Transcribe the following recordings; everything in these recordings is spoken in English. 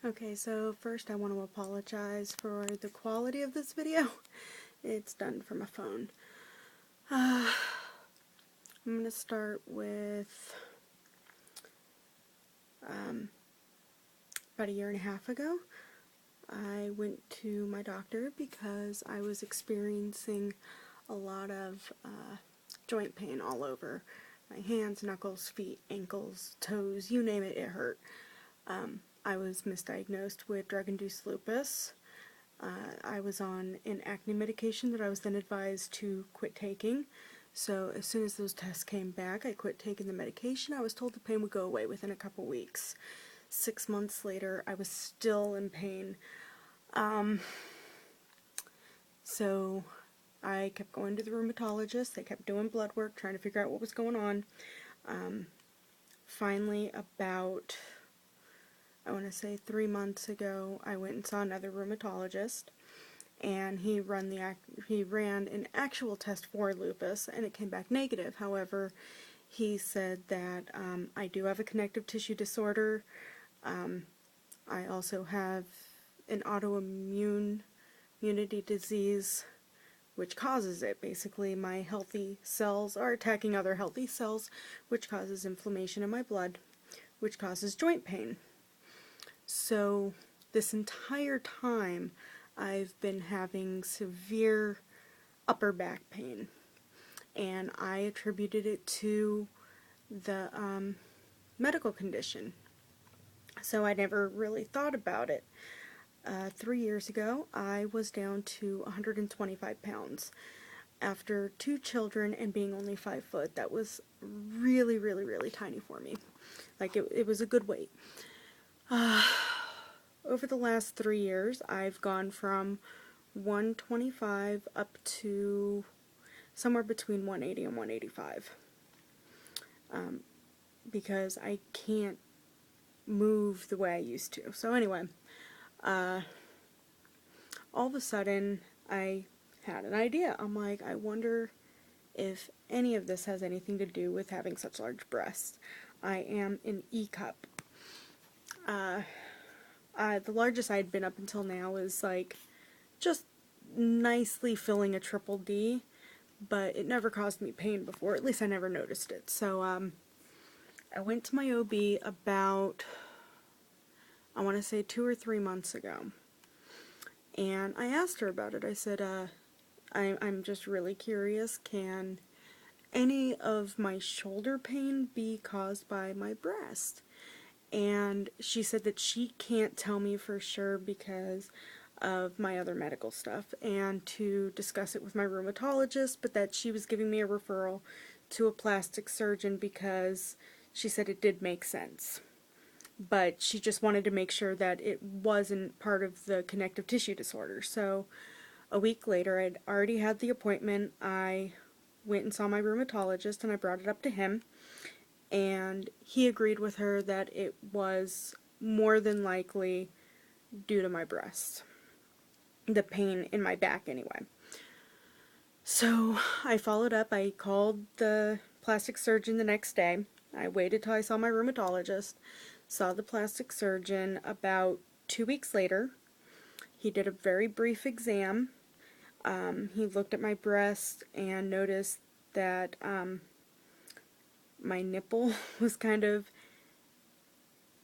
Okay, so first I want to apologize for the quality of this video. It's done from a phone. I'm going to start with about a year and a half ago. I went to my doctor because I was experiencing a lot of joint pain all over. My hands, knuckles, feet, ankles, toes, you name it, it hurt. I was misdiagnosed with drug-induced lupus. I was on an acne medication that I was then advised to quit taking. So as soon as those tests came back, I quit taking the medication. I was told the pain would go away within a couple weeks. 6 months later, I was still in pain. So I kept going to the rheumatologist. They kept doing blood work, trying to figure out what was going on. Finally, about, I want to say 3 months ago, I went and saw another rheumatologist, and he ran an actual test for lupus, and it came back negative. However, he said that I do have a connective tissue disorder. I also have an autoimmune immunity disease, which causes it. Basically, my healthy cells are attacking other healthy cells, which causes inflammation in my blood, which causes joint pain. So this entire time, I've been having severe upper back pain, and I attributed it to the medical condition. So I never really thought about it. 3 years ago, I was down to 125 pounds. After 2 children and being only 5 foot, that was really, really, really tiny for me. Like, it was a good weight. Over the last 3 years, I've gone from 125 up to somewhere between 180 and 185. Because I can't move the way I used to. So anyway, all of a sudden, I had an idea. I'm like, I wonder if any of this has anything to do with having such large breasts. I am an E cup. The largest I'd been up until now is like just nicely filling a triple D, but it never caused me pain before. At least I never noticed it. So I went to my OB about, I want to say 2 or 3 months ago, and I asked her about it. I said, I'm just really curious, can any of my shoulder pain be caused by my breast? And she said that she can't tell me for sure because of my other medical stuff, and to discuss it with my rheumatologist, but that she was giving me a referral to a plastic surgeon because she said it did make sense. But she just wanted to make sure that it wasn't part of the connective tissue disorder. So a week later, I'd already had the appointment. I went and saw my rheumatologist, and I brought it up to him, and he agreed with her that it was more than likely due to my breast. The pain in my back, anyway. So I followed up. I called the plastic surgeon the next day. I waited till I saw my rheumatologist, saw the plastic surgeon about 2 weeks later. He did a very brief exam. He looked at my breast and noticed that my nipple was kind of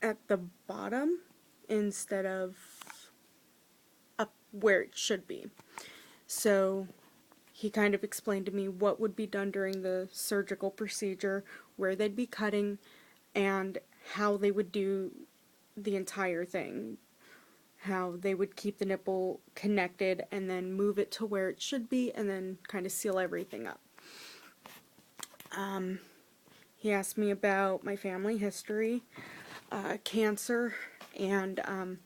at the bottom instead of up where it should be. So he kind of explained to me what would be done during the surgical procedure, where they'd be cutting, and how they would do the entire thing. How they would keep the nipple connected and then move it to where it should be and then kind of seal everything up. He asked me about my family history, cancer, and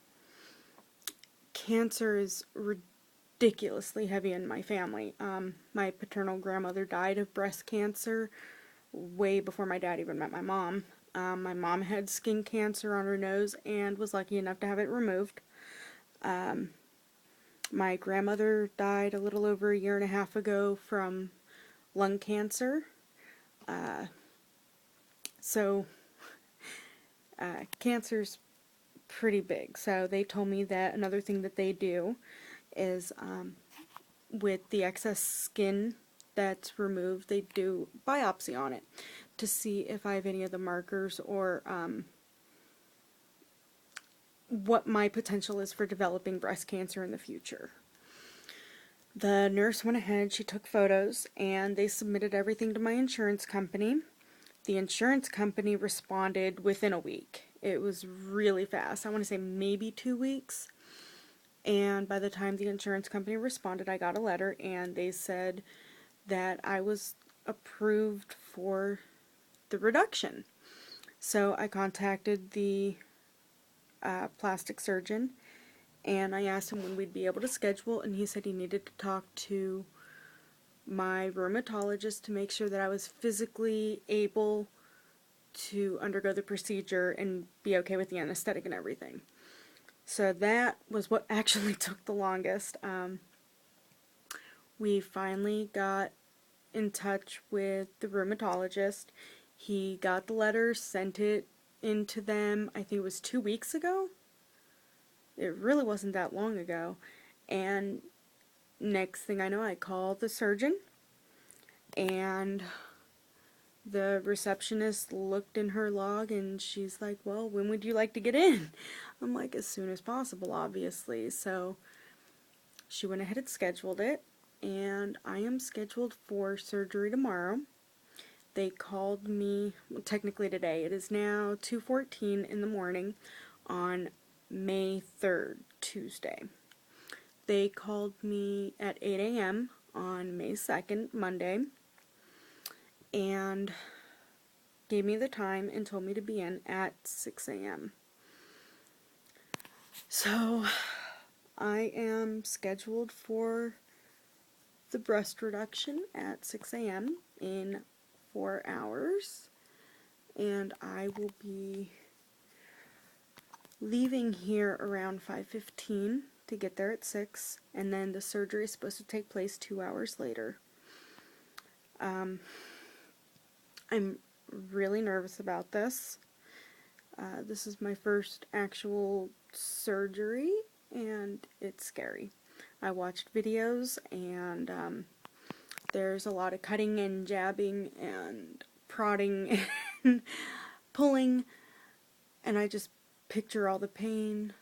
cancer is ridiculously heavy in my family. My paternal grandmother died of breast cancer way before my dad even met my mom. My mom had skin cancer on her nose and was lucky enough to have it removed. My grandmother died a little over a year and a half ago from lung cancer. So cancer's pretty big. So they told me that another thing that they do is with the excess skin that's removed, they do biopsy on it to see if I have any of the markers or what my potential is for developing breast cancer in the future. The nurse went ahead, she took photos, and they submitted everything to my insurance company. The insurance company responded within a week. It was really fast. I want to say maybe 2 weeks. And by the time the insurance company responded, I got a letter and they said that I was approved for the reduction. So I contacted the plastic surgeon and I asked him when we'd be able to schedule, and he said he needed to talk to my rheumatologist to make sure that I was physically able to undergo the procedure and be okay with the anesthetic and everything. So that was what actually took the longest. We finally got in touch with the rheumatologist. He got the letter, sent it into them, I think it was 2 weeks ago. It really wasn't that long ago. And next thing I know, I called the surgeon, and the receptionist looked in her log and she's like, well, when would you like to get in? I'm like, as soon as possible, obviously. So she went ahead and scheduled it, and I am scheduled for surgery tomorrow. They called me, well, technically today. It is now 2:14 in the morning on May 3rd, Tuesday. They called me at 8 a.m. on May 2nd, Monday, and gave me the time and told me to be in at 6 a.m. So I am scheduled for the breast reduction at 6 a.m. in 4 hours, and I will be leaving here around 5:15 to get there at 6, and then the surgery is supposed to take place 2 hours later. I'm really nervous about this. This is my first actual surgery, and it's scary. I watched videos, and there's a lot of cutting and jabbing and prodding and pulling, and I just picture all the pain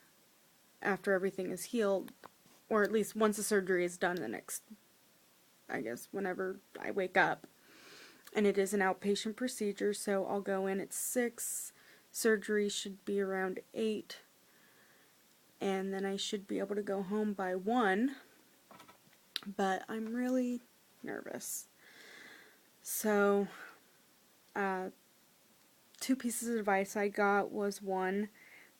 after everything is healed, or at least once the surgery is done, the next, I guess, whenever I wake up. And it is an outpatient procedure, so I'll go in at 6, surgery should be around 8, and then I should be able to go home by 1, but I'm really nervous. So, 2 pieces of advice I got was, 1,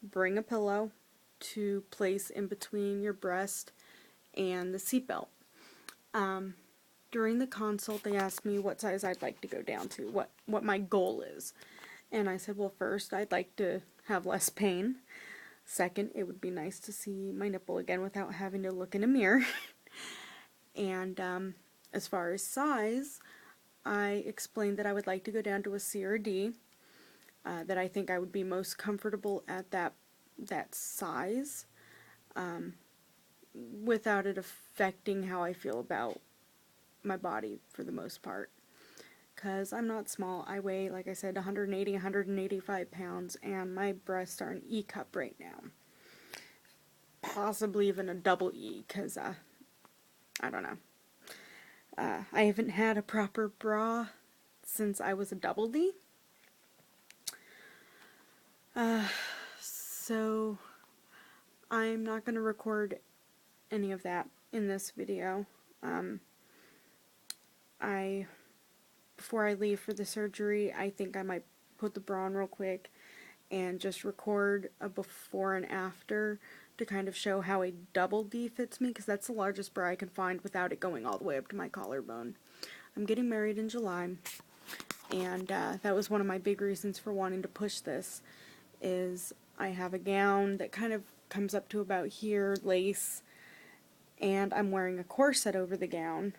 bring a pillow to place in between your breast and the seatbelt. During the consult, they asked me what size I'd like to go down to, what my goal is. And I said, well, first, I'd like to have less pain. Second, it would be nice to see my nipple again without having to look in a mirror. And as far as size, I explained that I would like to go down to a C or a D, that I think I would be most comfortable at that size, without it affecting how I feel about my body for the most part. Because I'm not small. I weigh, like I said, 180, 185 pounds, and my breasts are an E cup right now. Possibly even a double E, because, I don't know. I haven't had a proper bra since I was a double D. So I'm not going to record any of that in this video. Before I leave for the surgery, I think I might put the bra on real quick and just record a before and after to kind of show how a double D fits me, because that's the largest bra I can find without it going all the way up to my collarbone. I'm getting married in July, and that was one of my big reasons for wanting to push this, is I have a gown that kind of comes up to about here, lace, and I'm wearing a corset over the gown,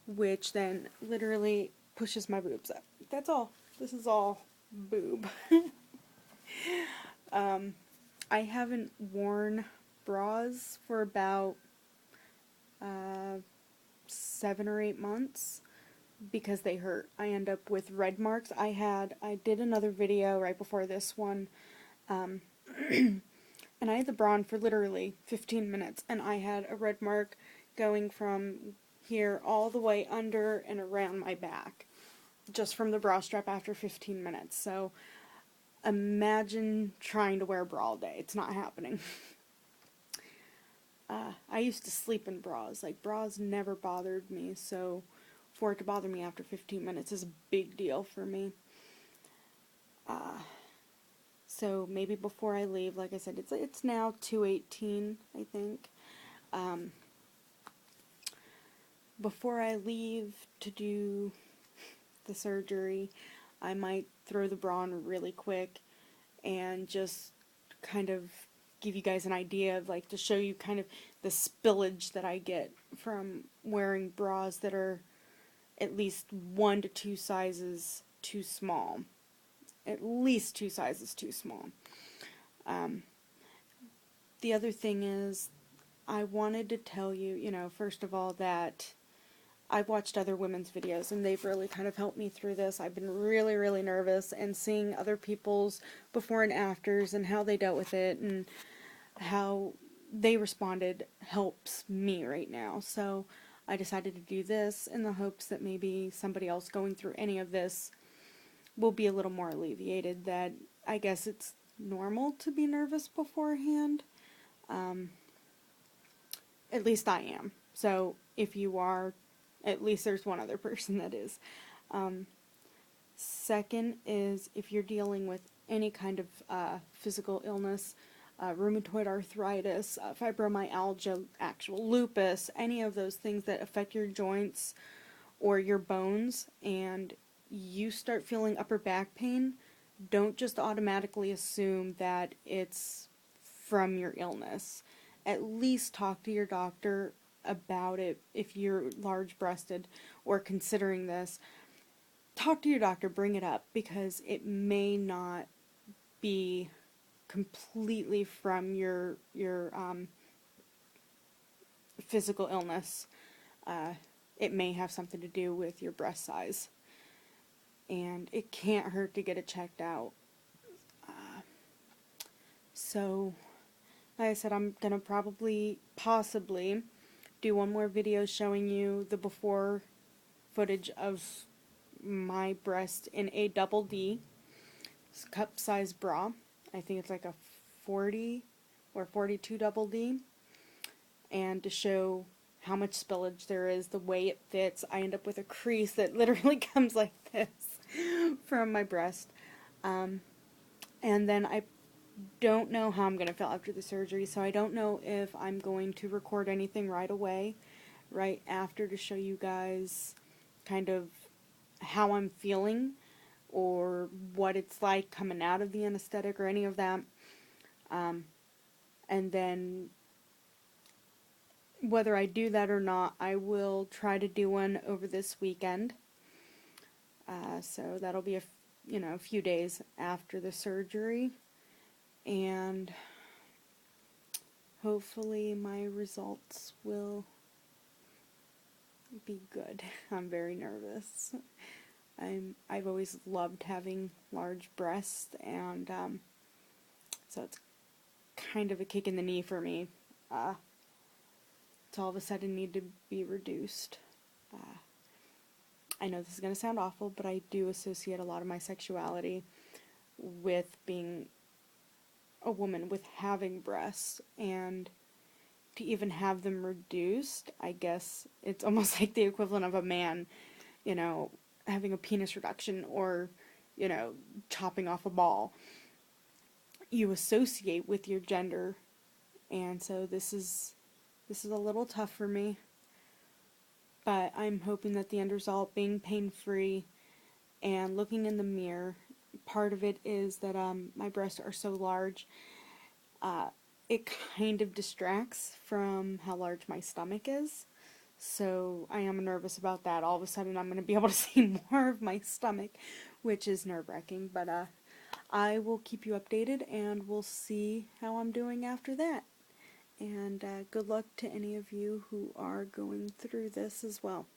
which then literally pushes my boobs up. That's all. This is all boob. I haven't worn bras for about uh, 7 or 8 months because they hurt. I end up with red marks. I did another video right before this one, um, and I had the bra on for literally 15 minutes, and I had a red mark going from here all the way under and around my back, just from the bra strap after 15 minutes. So imagine trying to wear a bra all day. It's not happening. I used to sleep in bras. Like, bras never bothered me, so for it to bother me after 15 minutes is a big deal for me. So maybe before I leave, like I said, it's now 2:18, I think. Before I leave to do the surgery, I might throw the bra on really quick and just kind of give you guys an idea of, like, to show you kind of the spillage that I get from wearing bras that are at least 1 to 2 sizes too small. At least 2 sizes too small. The other thing is, I wanted to tell you, first of all, that I've watched other women's videos, and they've really kind of helped me through this. I've been really, really nervous, and seeing other people's before and afters and how they dealt with it and how they responded helps me right now. So I decided to do this in the hopes that maybe somebody else going through any of this will be a little more alleviated, that I guess it's normal to be nervous beforehand. At least I am. So if you are, at least there's one other person that is. Second is, if you're dealing with any kind of physical illness, rheumatoid arthritis, fibromyalgia, actual lupus, any of those things that affect your joints or your bones, and you start feeling upper back pain, don't just automatically assume that it's from your illness. At least talk to your doctor about it if you're large-breasted or considering this. Talk to your doctor, bring it up, because it may not be completely from your physical illness. It may have something to do with your breast size, and it can't hurt to get it checked out. So, like I said, I'm gonna possibly do one more video showing you the before footage of my breast in a double D cup size bra. I think it's like a 40 or 42 double D, and to show how much spillage there is, the way it fits. I end up with a crease that literally comes like this from my breast. And then I don't know how I'm going to feel after the surgery, so I don't know if I'm going to record anything right away, right after, to show you guys kind of how I'm feeling or what it's like coming out of the anesthetic or any of that. And then whether I do that or not, I will try to do one over this weekend. So that'll be a few days after the surgery, and hopefully my results will be good. I'm very nervous. I've always loved having large breasts, and so it's kind of a kick in the knee for me to all of a sudden need to be reduced. I know this is going to sound awful, but I do associate a lot of my sexuality with being a woman, with having breasts, and to even have them reduced, I guess it's almost like the equivalent of a man, having a penis reduction, or, chopping off a ball. You associate with your gender, and so this is a little tough for me, but I'm hoping that the end result, being pain-free and looking in the mirror, part of it is that my breasts are so large, it kind of distracts from how large my stomach is. So I am nervous about that. All of a sudden I'm going to be able to see more of my stomach, which is nerve-wracking. But I will keep you updated and we'll see how I'm doing after that. And good luck to any of you who are going through this as well.